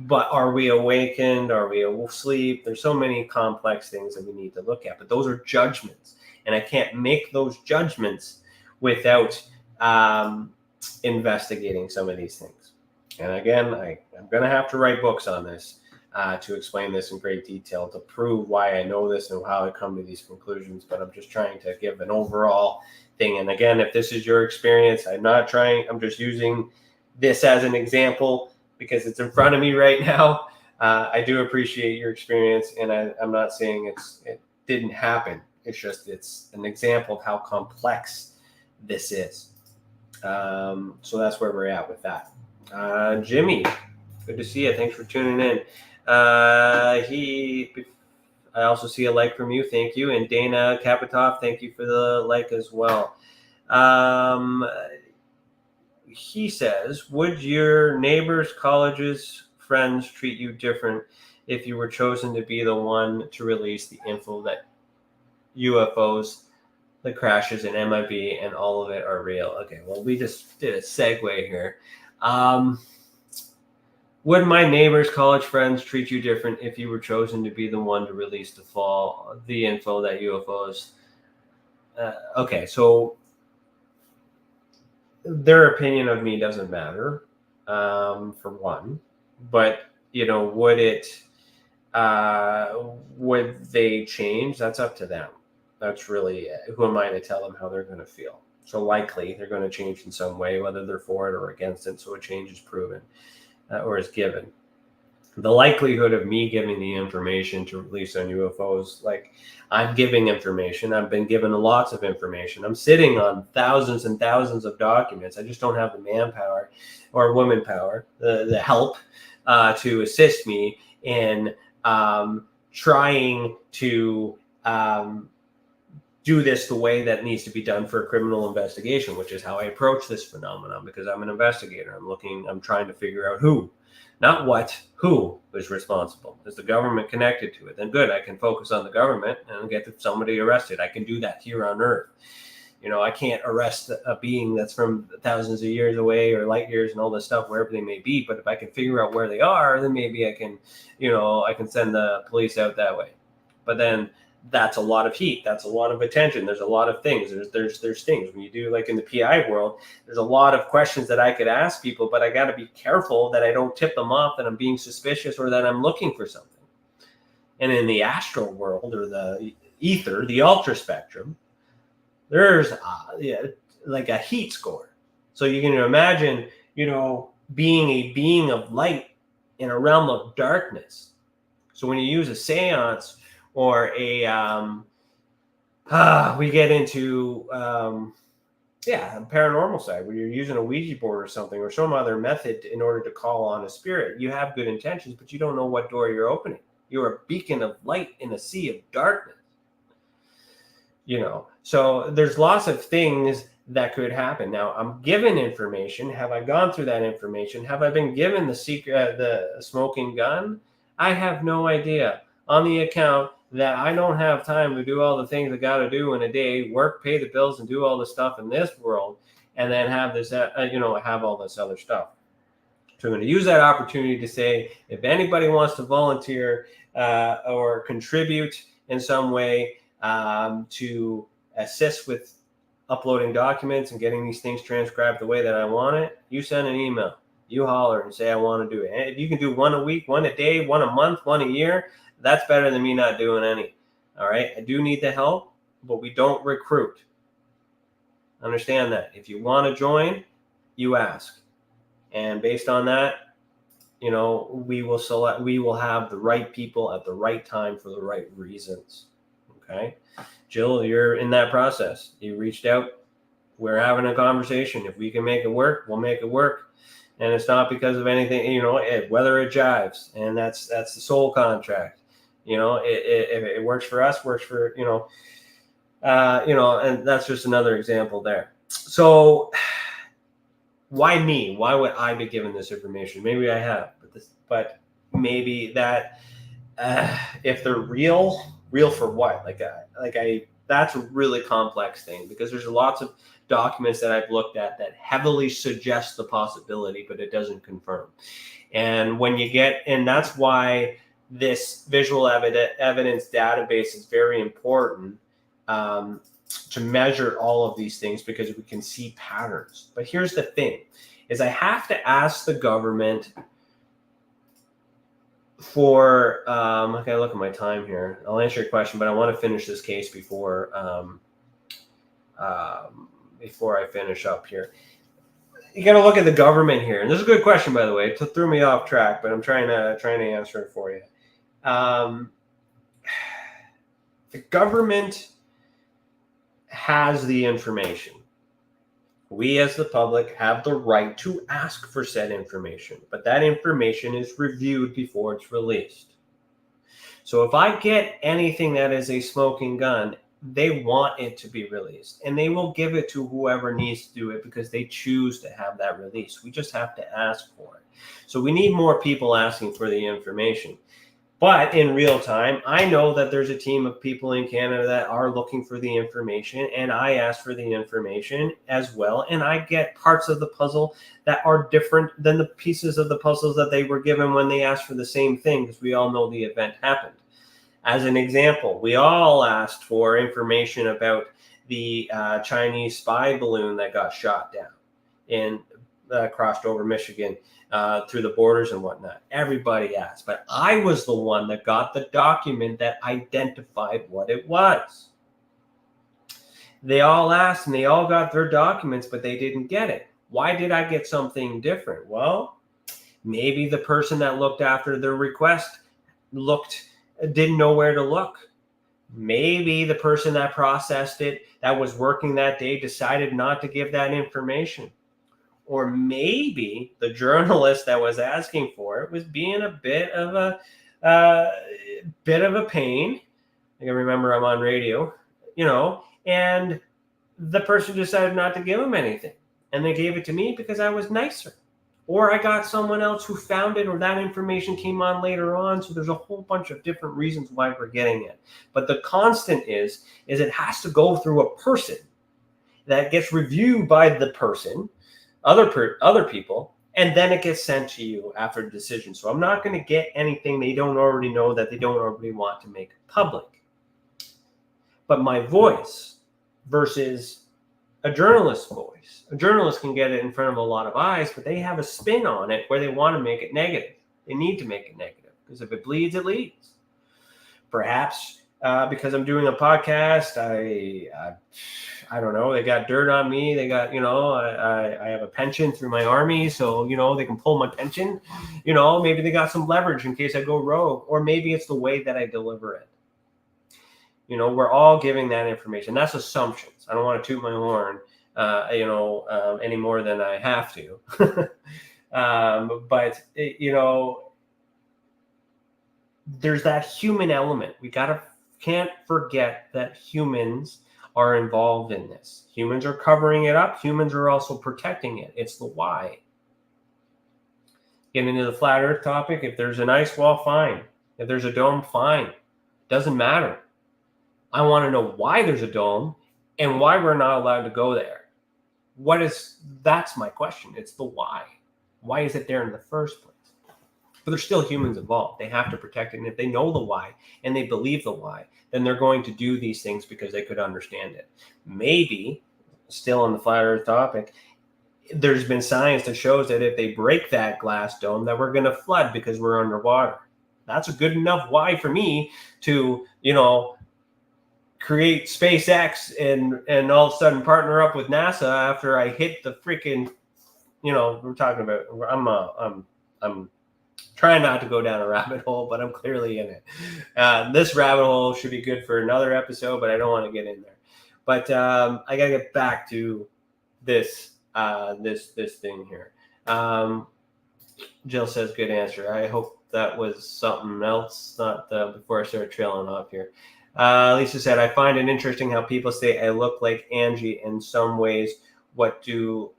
But are we awakened? Are we asleep? There's so many complex things that we need to look at. But those are judgments. And I can't make those judgments without investigating some of these things. And again, I'm going to have to write books on this to explain this in great detail, to prove why I know this and how I come to these conclusions. But I'm just trying to give an overall thing. And again, if this is your experience, I'm just using this as an example because it's in front of me right now. I do appreciate your experience, and I'm not saying it didn't happen. It's an example of how complex this is. So that's where we're at with that. Jimmy, good to see you. Thanks for tuning in. I also see a like from you. Thank you. And Dana Kapitov, thank you for the like as well. He says, would your neighbors, colleges, friends treat you different if you were chosen to be the one to release the info that UFOs, the crashes in MIB, and all of it are real? Okay, well, we just did a segue here. Would my neighbors, college friends treat you different if you were chosen to be the one to release the info that UFOs? Okay, so their opinion of me doesn't matter, for one. But would they change? That's up to them. That's really who am I to tell them how they're going to feel? So likely they're going to change in some way, whether they're for it or against it. So a change is proven or is given. The likelihood of me giving the information to release on UFOs, like I'm giving information, I've been given lots of information. I'm sitting on thousands and thousands of documents. I just don't have the manpower or woman power, the help to assist me in trying to do this the way that needs to be done for a criminal investigation, which is how I approach this phenomenon, because I'm an investigator. I'm trying to figure out who, not what, who is responsible. Is the government connected to it? Then good, I can focus on the government and get somebody arrested. I can do that here on Earth. I can't arrest a being that's from thousands of years away or light years and all this stuff, wherever they may be. But if I can figure out where they are, then maybe I can send the police out that way. But then that's a lot of heat. That's a lot of attention. There's a lot of things. There's things when you do, like in the PI world, there's a lot of questions that I could ask people, but I got to be careful that I don't tip them off that I'm being suspicious or that I'm looking for something. And in the astral world, or the ether, the ultra spectrum, there's like a heat score. So you can imagine, being a being of light in a realm of darkness. So when you use a seance or we get into a paranormal side where you're using a Ouija board or something or some other method in order to call on a spirit. You have good intentions, but you don't know what door you're opening. You're a beacon of light in a sea of darkness. So there's lots of things that could happen. Now, I'm given information. Have I gone through that information? Have I been given the smoking gun? I have no idea. On the account that I don't have time to do all the things I got to do in a day, work, pay the bills, and do all the stuff in this world, and then have this, have all this other stuff. So I'm going to use that opportunity to say, if anybody wants to volunteer or contribute in some way to assist with uploading documents and getting these things transcribed the way that I want it, you send an email. You holler and say, I want to do it. And if you can do one a week, one a day, one a month, one a year, that's better than me not doing any. All right. I do need the help, but we don't recruit. Understand that. If you want to join, you ask. And based on that, we will have the right people at the right time for the right reasons. Okay. Jill, you're in that process. You reached out. We're having a conversation. If we can make it work, we'll make it work. And it's not because of anything, whether it jives. And that's the soul contract. If it works for us, works for, and that's just another example there. So why me? Why would I be given this information? Maybe I have, but maybe that if they're real for what? that's a really complex thing, because there's lots of documents that I've looked at that heavily suggest the possibility, but it doesn't confirm. And when you get, and that's why this visual evidence database is very important, to measure all of these things, because we can see patterns. But here's the thing, is I have to ask the government for, okay, look at my time here. I'll answer your question, but I want to finish this case before I finish up here. You got to look at the government here. And this is a good question, by the way. It threw me off track, but I'm trying to answer it for you. The government has the information. We as the public have the right to ask for said information, but that information is reviewed before it's released. So if I get anything that is a smoking gun, they want it to be released, and they will give it to whoever needs to do it, because they choose to have that released. We just have to ask for it. So we need more people asking for the information. But in real time, I know that there's a team of people in Canada that are looking for the information, and I ask for the information as well. And I get parts of the puzzle that are different than the pieces of the puzzles that they were given when they asked for the same thing, because we all know the event happened. As an example, we all asked for information about the Chinese spy balloon that got shot down and crossed over Michigan through the borders and whatnot. Everybody asked, but I was the one that got the document that identified what it was. They all asked and they all got their documents, but they didn't get it. Why did I get something different? Well, maybe the person that looked after their request didn't know where to look. Maybe the person that processed it, that was working that day, decided not to give that information. Or maybe the journalist that was asking for it was being a bit of a pain. I can remember I'm on radio, and the person decided not to give him anything. And they gave it to me because I was nicer. Or I got someone else who found it, or that information came on later on. So there's a whole bunch of different reasons why we're getting it. But the constant is it has to go through a person that gets reviewed by the person, other people, and then it gets sent to you after the decision. So I'm not going to get anything they don't already know, that they don't already want to make public. But my voice versus a journalist's voice. A journalist can get it in front of a lot of eyes, but they have a spin on it where they want to make it negative. They need to make it negative, because if it bleeds, it leads. Perhaps because I'm doing a podcast, I don't know, they got dirt on me. They got, I have a pension through my army, so, they can pull my pension. Maybe they got some leverage in case I go rogue, or maybe it's the way that I deliver it. We're all giving that information. That's assumptions. I don't want to toot my horn, any more than I have to. But there's that human element. We can't forget that humans are involved in this. Humans are covering it up. Humans are also protecting it. It's the why. Getting into the flat earth topic, if there's an ice wall, fine. If there's a dome, fine. Doesn't matter. I want to know why there's a dome and why we're not allowed to go there. That's my question. It's the why. Why is it there in the first place? But there's still humans involved. They have to protect it. And if they know the why and they believe the why, then they're going to do these things because they could understand it. Maybe, still on the flat earth topic, there's been science that shows that if they break that glass dome, that we're going to flood because we're underwater. That's a good enough why for me to, create SpaceX and all of a sudden partner up with NASA after I hit the freaking, we're talking about, I'm trying not to go down a rabbit hole, but I'm clearly in it. This rabbit hole should be good for another episode, but I don't want to get in there. But I got to get back to this thing here. Jill says, good answer. I hope that was something else, not before I start trailing off here. Lisa said, I find it interesting how people say I look like Angie in some ways. What do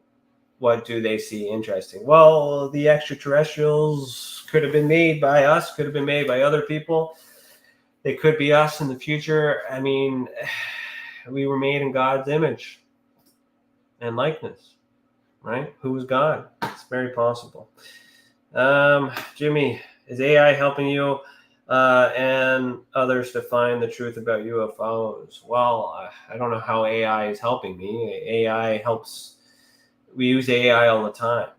they see interesting? Well, the extraterrestrials could have been made by us, could have been made by other people. They could be us in the future. I mean, we were made in God's image and likeness, right? Who is God? It's very possible. Jimmy, is AI helping you and others to find the truth about UFOs? Well, I don't know how AI is helping me. AI helps. We use AI all the time.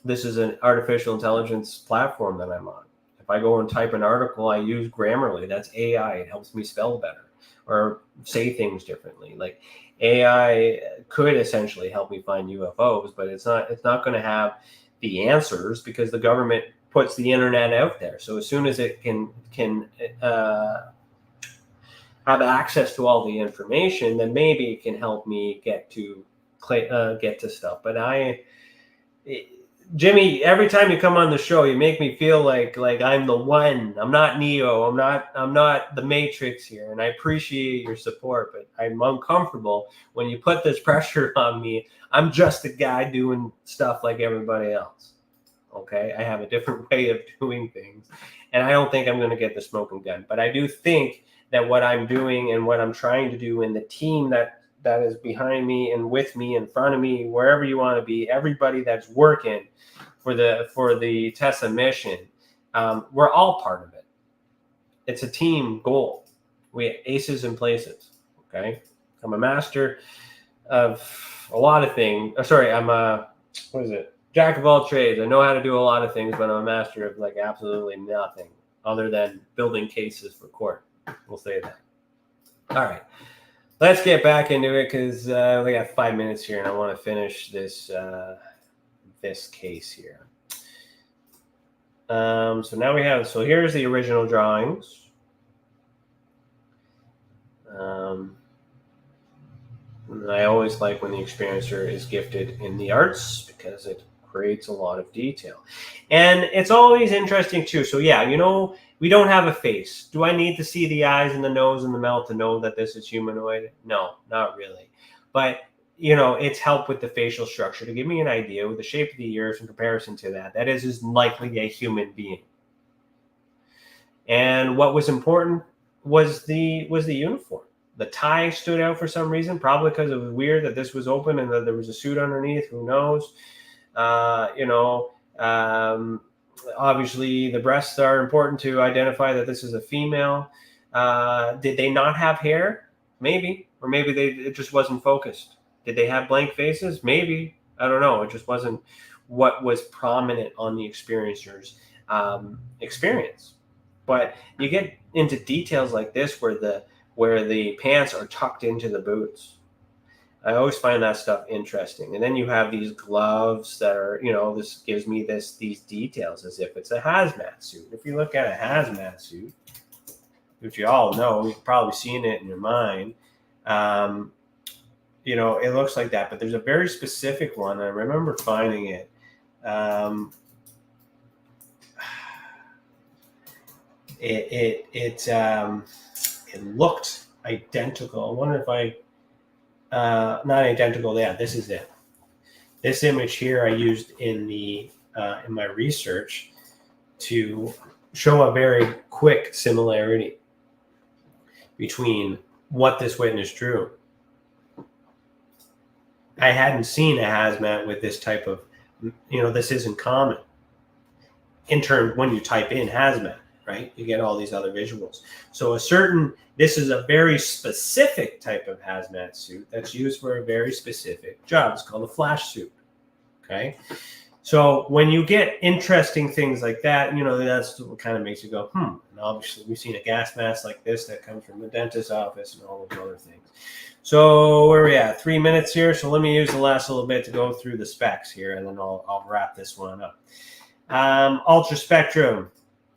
This is an artificial intelligence platform that I'm on. If I go and type an article, I use Grammarly. That's AI. It helps me spell better or say things differently. Like AI could essentially help me find UFOs, but it's not going to have the answers because the government puts the internet out there. So as soon as it can have access to all the information, then maybe it can help me get to stuff. But Jimmy, every time you come on the show, you make me feel like I'm the one. I'm not Neo. I'm not the Matrix here, and I appreciate your support, but I'm uncomfortable when you put this pressure on me. I'm just a guy doing stuff like everybody else. Okay, I have a different way of doing things, and I don't think I'm going to get the smoking gun. But I do think that what I'm doing and what I'm trying to do, and the team that is behind me and with me, in front of me, wherever you want to be, everybody that's working for the Tesla mission, we're all part of it. It's a team goal. We have aces in places. Okay, I'm a master of a lot of things. I'm a jack of all trades. I know how to do a lot of things, but I'm a master of like absolutely nothing other than building cases for court. We'll say that. All right. Let's get back into it because we got 5 minutes here, and I want to finish this case here. So now we have. So here's the original drawings. I always like when the experiencer is gifted in the arts because it creates a lot of detail, and it's always interesting too. So yeah, we don't have a face. Do I need to see the eyes and the nose and the mouth to know that this is humanoid? No, not really. But, it's helped with the facial structure to give me an idea with the shape of the ears in comparison to that. That is likely a human being. And what was important was the uniform. The tie stood out for some reason, probably because it was weird that this was open and that there was a suit underneath. Who knows? Obviously, the breasts are important to identify that this is a female. Did they not have hair? Maybe. Or maybe it just wasn't focused. Did they have blank faces? Maybe. I don't know. It just wasn't what was prominent on the experiencer's experience. But you get into details like this where the pants are tucked into the boots. I always find that stuff interesting. And then you have these gloves that are, this gives me these details as if it's a hazmat suit. If you look at a hazmat suit, which you all know, you've probably seen it in your mind, it looks like that. But there's a very specific one. I remember finding it. It looked identical. I wonder if not identical. Yeah, this is it. This image here I used in my research to show a very quick similarity between what this witness drew. I hadn't seen a hazmat with this type of, this isn't common. In terms, when you type in hazmat, right, you get all these other visuals. So this is a very specific type of hazmat suit that's used for a very specific job. It's called a flash suit. Okay. So when you get interesting things like that, that's what kind of makes you go, And obviously we've seen a gas mask like this that comes from the dentist's office and all those other things. So where are we at? 3 minutes here. So let me use the last little bit to go through the specs here, and then I'll wrap this one up. Ultra spectrum.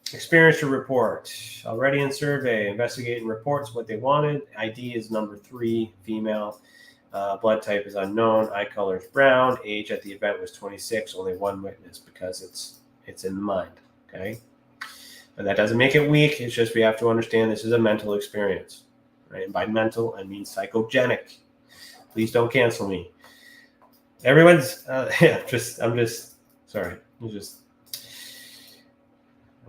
Experiencer report. Already in survey. Investigating reports what they wanted. ID is number 3, female. Blood type is unknown. Eye color is brown. Age at the event was 26. Only one witness because it's in the mind. Okay. And that doesn't make it weak. It's just we have to understand this is a mental experience. Right? And by mental, I mean psychogenic. Please don't cancel me. Everyone's sorry.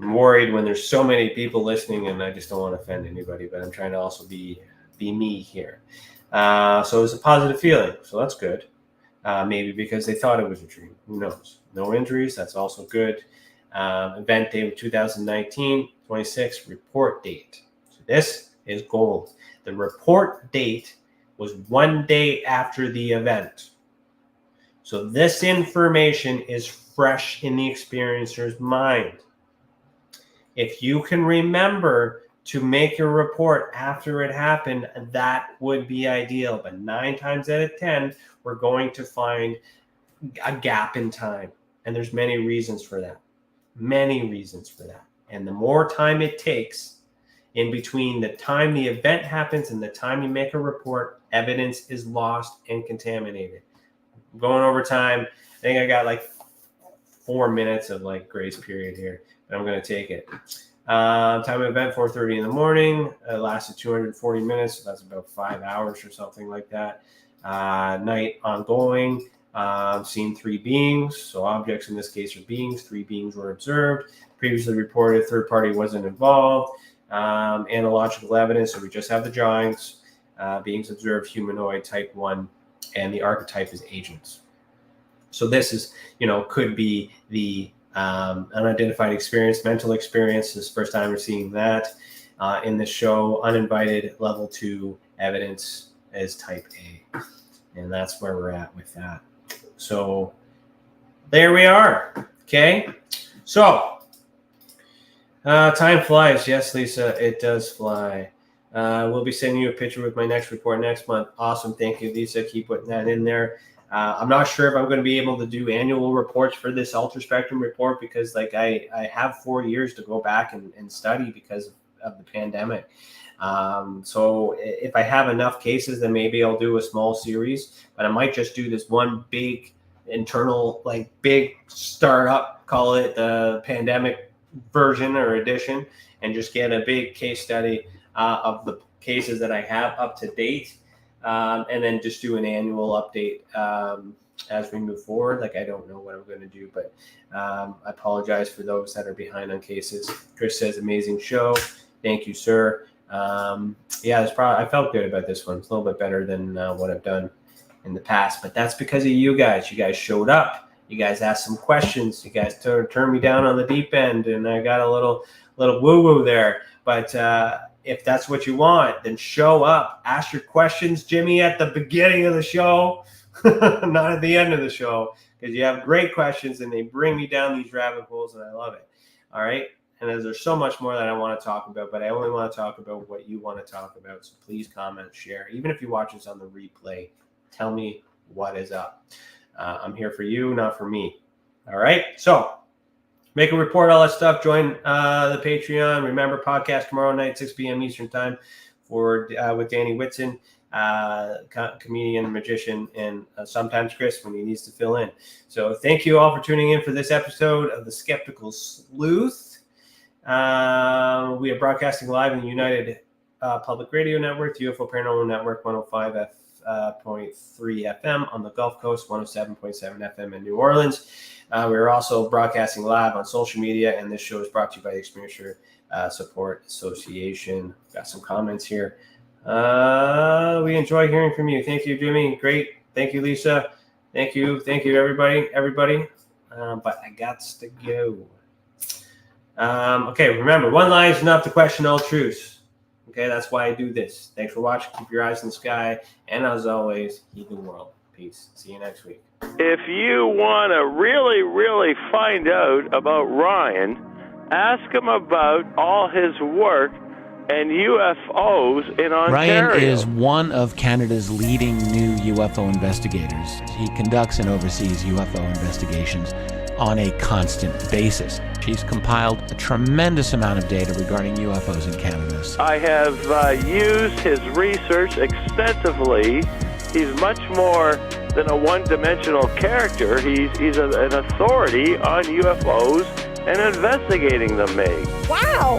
I'm worried when there's so many people listening, and I just don't want to offend anybody, but I'm trying to also be me here. So it was a positive feeling. So that's good. Maybe because they thought it was a dream. Who knows? No injuries. That's also good. Event date of 2019-26, report date. So this is gold. The report date was 1 day after the event. So this information is fresh in the experiencer's mind. If you can remember to make your report after it happened, that would be ideal. But 9 times out of 10, we're going to find a gap in time. And there's many reasons for that. Many reasons for that. And the more time it takes in between the time the event happens and the time you make a report, evidence is lost and contaminated. I'm going over time. I think I got like 4 minutes of like grace period here, but I'm going to take it. Time of event, 4:30 in the morning. It lasted 240 minutes. So that's about 5 hours or something like that. Night ongoing. Seen 3 beings. So objects in this case are beings. 3 beings were observed. Previously reported third party wasn't involved. Analogical evidence. So we just have the drawings. Beings observed, humanoid, type 1, and the archetype is agents. So this is, could be the unidentified experience, mental experience. This is the first time we're seeing that in the show. Uninvited level 2 evidence is type A. And that's where we're at with that. So there we are. Okay. So time flies. Yes, Lisa, it does fly. We'll be sending you a picture with my next report next month. Awesome. Thank you, Lisa. Keep putting that in there. I'm not sure if I'm going to be able to do annual reports for this ultra spectrum report because I have 4 years to go back and study because of the pandemic. So if I have enough cases, then maybe I'll do a small series, but I might just do this one big internal, big startup, call it the pandemic version or edition, and just get a big case study of the cases that I have up to date. And then just do an annual update as we move forward. I don't know what I'm going to do, but I apologize for those that are behind on cases. Chris says, amazing show. Thank you, sir. I felt good about this one. It's a little bit better than what I've done in the past, but that's because of you guys. You guys showed up. You guys asked some questions. You guys turned me down on the deep end, and I got a little woo-woo there. But if that's what you want, then show up. Ask your questions, Jimmy, at the beginning of the show, not at the end of the show, because you have great questions, and they bring me down these rabbit holes, and I love it. All right? And there's so much more that I want to talk about, but I only want to talk about what you want to talk about. So please comment, share. Even if you watch this on the replay, tell me what is up. I'm here for you, not for me. All right? So make a report, all that stuff. Join the Patreon. Remember, podcast tomorrow night, 6 p.m. Eastern time with Danny Whitson, comedian, magician, and sometimes Chris when he needs to fill in. So thank you all for tuning in for this episode of The Skeptical Sleuth. We are broadcasting live in the United Public Radio Network, the UFO Paranormal Network, 105.3 FM on the Gulf Coast, 107.7 FM in New Orleans. We're also broadcasting live on social media, and this show is brought to you by the Experiencer Support Association. Got some comments here. We enjoy hearing from you. Thank you, Jimmy. Great. Thank you, Lisa. Thank you, everybody. But I got to go. Okay, remember, one lie is enough to question all truths. Okay, that's why I do this. Thanks for watching. Keep your eyes in the sky. And as always, heed the world. Peace. See you next week. If you want to really, really find out about Ryan, ask him about all his work and UFOs in Ontario. Ryan is one of Canada's leading new UFO investigators. He conducts and oversees UFO investigations on a constant basis. He's compiled a tremendous amount of data regarding UFOs in Canada. I have used his research extensively. He's much more than a one-dimensional character. He's an authority on UFOs and investigating them, Meg. Wow!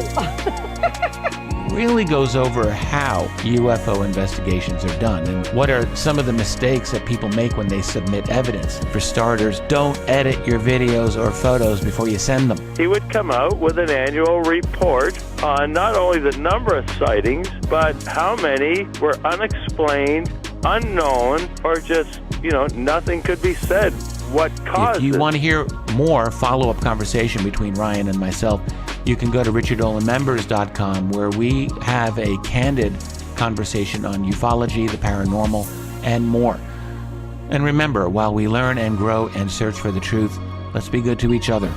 Really goes over how UFO investigations are done and what are some of the mistakes that people make when they submit evidence. For starters, don't edit your videos or photos before you send them. He would come out with an annual report on not only the number of sightings, but how many were unexplained unknown, or just, nothing could be said. What caused If you it? want to hear more follow-up conversation between Ryan and myself, you can go to richarddolanmembers.com, where we have a candid conversation on ufology, the paranormal, and more. And remember, while we learn and grow and search for the truth, let's be good to each other.